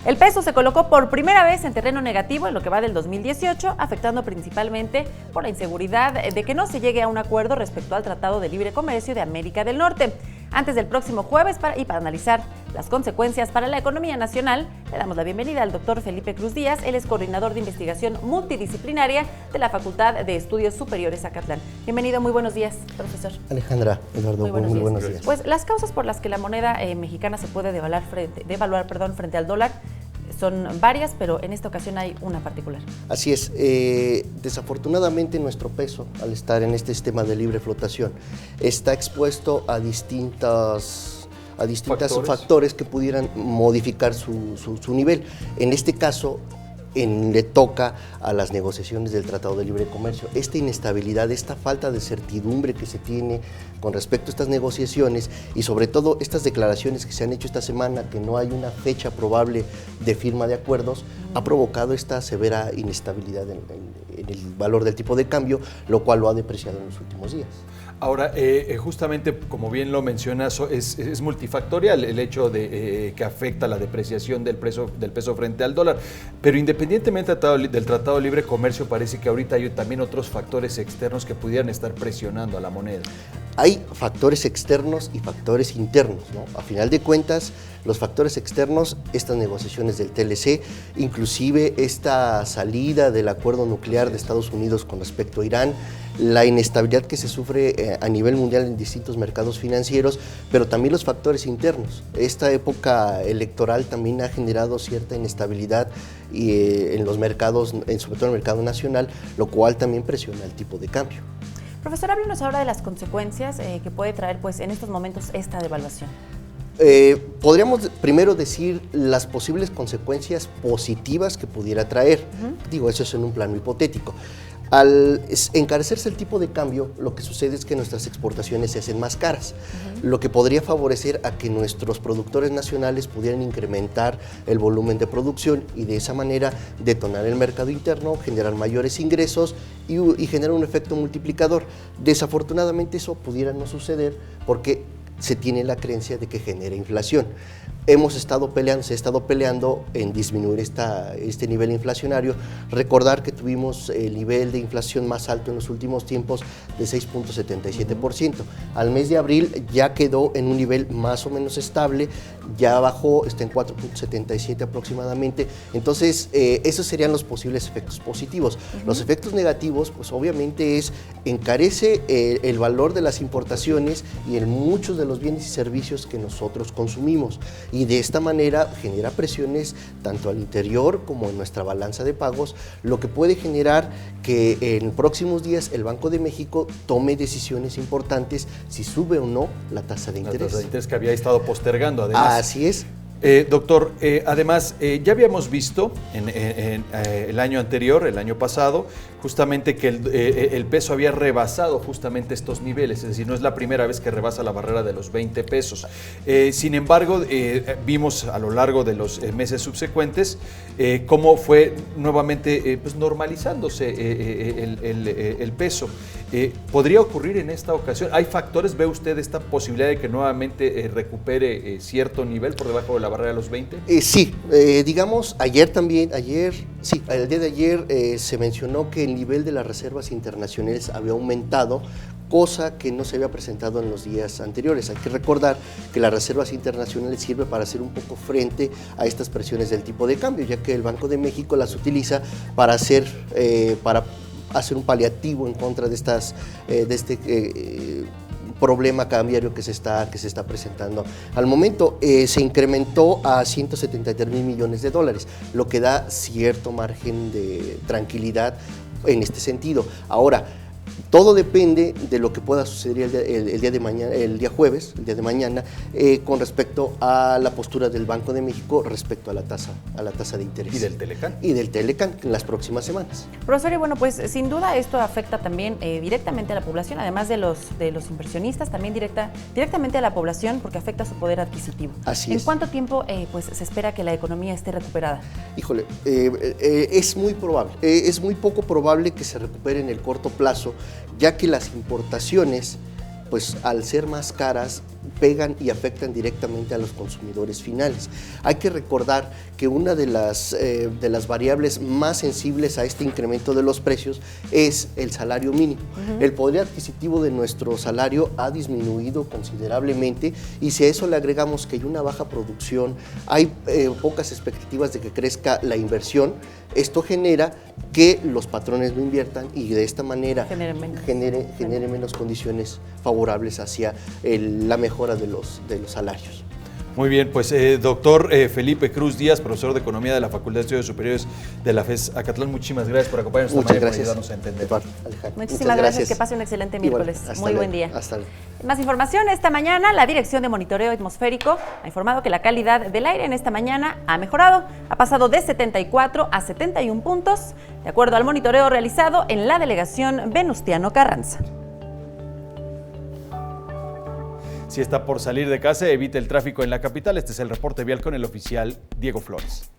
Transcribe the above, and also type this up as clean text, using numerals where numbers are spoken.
El peso se colocó por primera vez en terreno negativo en lo que va del 2018, afectando principalmente por la inseguridad de que no se llegue a un acuerdo respecto al Tratado de Libre Comercio de América del Norte. Antes del próximo jueves, para analizar las consecuencias para la economía nacional, le damos la bienvenida al doctor Felipe Cruz Díaz. Él es coordinador de investigación multidisciplinaria de la Facultad de Estudios Superiores Acatlán. Bienvenido, muy buenos días, profesor. Alejandra, Eduardo, muy buenos días. Pues las causas por las que la moneda mexicana se puede devaluar frente al dólar son varias, pero en esta ocasión hay una particular. Así es. Desafortunadamente nuestro peso, al estar en este sistema de libre flotación, está expuesto a distintos factores que pudieran modificar su nivel. En este caso, le toca a las negociaciones del Tratado de Libre Comercio. Esta inestabilidad, esta falta de certidumbre que se tiene con respecto a estas negociaciones y sobre todo estas declaraciones que se han hecho esta semana, que no hay una fecha probable de firma de acuerdos, ha provocado esta severa inestabilidad en el valor del tipo de cambio, lo cual lo ha depreciado en los últimos días. Ahora, justamente como bien lo mencionas, es multifactorial el hecho de que afecta la depreciación del peso frente al dólar, pero independientemente del Tratado de Libre Comercio, parece que ahorita hay también otros factores externos que pudieran estar presionando a la moneda. Hay factores externos y factores internos, ¿no? A final de cuentas, los factores externos, estas negociaciones del TLC, inclusive esta salida del acuerdo nuclear de Estados Unidos con respecto a Irán, la inestabilidad que se sufre a nivel mundial en distintos mercados financieros, pero también los factores internos. Esta época electoral también ha generado cierta inestabilidad en los mercados, sobre todo en el mercado nacional, lo cual también presiona el tipo de cambio. Profesor, háblenos ahora de las consecuencias que puede traer pues, en estos momentos esta devaluación. Podríamos primero decir las posibles consecuencias positivas que pudiera traer. Digo, eso es en un plano hipotético. Al encarecerse el tipo de cambio, lo que sucede es que nuestras exportaciones se hacen más caras, lo que podría favorecer a que nuestros productores nacionales pudieran incrementar el volumen de producción y de esa manera detonar el mercado interno, generar mayores ingresos y generar un efecto multiplicador. Desafortunadamente eso pudiera no suceder porque se tiene la creencia de que genera inflación. Se ha estado peleando en disminuir este nivel inflacionario. Recordar que tuvimos el nivel de inflación más alto en los últimos tiempos de 6.77%. Al mes de abril ya quedó en un nivel más o menos estable, ya bajó, está en 4.77 aproximadamente. Entonces, esos serían los posibles efectos positivos. Los efectos negativos, pues obviamente encarece el valor de las importaciones y en muchos de los bienes y servicios que nosotros consumimos. Y de esta manera genera presiones tanto al interior como en nuestra balanza de pagos, lo que puede generar que en próximos días el Banco de México tome decisiones importantes si sube o no la tasa de interés. La tasa de interés que había estado postergando, además. Así es. Doctor, además, ya habíamos visto en el año anterior, el año pasado, justamente que el peso había rebasado justamente estos niveles, es decir, no es la primera vez que rebasa la barrera de los 20 pesos. Sin embargo, vimos a lo largo de los meses subsecuentes cómo fue nuevamente pues normalizándose el peso. ¿Podría ocurrir en esta ocasión? ¿Hay factores? ¿Ve usted esta posibilidad de que nuevamente recupere cierto nivel por debajo de la barrera de los 20? Sí, digamos, el día de ayer se mencionó que el nivel de las reservas internacionales había aumentado, cosa que no se había presentado en los días anteriores. Hay que recordar que las reservas internacionales sirven para hacer un poco frente a estas presiones del tipo de cambio, ya que el Banco de México las utiliza para hacer un paliativo en contra de este problema cambiario que se está presentando. Al momento se incrementó a 173 mil millones de dólares, lo que da cierto margen de tranquilidad en este sentido. Ahora, todo depende de lo que pueda suceder el día de mañana, el día jueves, el día de mañana, con respecto a la postura del Banco de México respecto a la tasa de interés. ¿Y del Telecán? Y del Telecán en las próximas semanas. Profesor, y bueno, pues sin duda esto afecta también directamente a la población, además de los inversionistas, también directamente a la población porque afecta a su poder adquisitivo. Así es. ¿En cuánto tiempo pues se espera que la economía esté recuperada? Híjole, es muy probable, es muy poco probable que se recupere en el corto plazo, ya que las importaciones pues al ser más caras, pegan y afectan directamente a los consumidores finales. Hay que recordar que una de las variables más sensibles a este incremento de los precios es el salario mínimo. El poder adquisitivo de nuestro salario ha disminuido considerablemente, y si a eso le agregamos que hay una baja producción, hay pocas expectativas de que crezca la inversión, esto genera que los patrones no inviertan y de esta manera genere menos condiciones favorables hacia la mejora de los salarios. Muy bien, pues doctor Felipe Cruz Díaz, profesor de Economía de la Facultad de Estudios Superiores de la FES Acatlán, muchísimas gracias por acompañarnos esta mañana y ayudarnos a entender. Muchísimas gracias, que pase un excelente miércoles. Muy buen día. Hasta luego. Más información, esta mañana la Dirección de Monitoreo Atmosférico ha informado que la calidad del aire en esta mañana ha mejorado, ha pasado de 74 a 71 puntos, de acuerdo al monitoreo realizado en la delegación Venustiano Carranza. Si está por salir de casa, evite el tráfico en la capital. Este es el reporte vial con el oficial Diego Flores.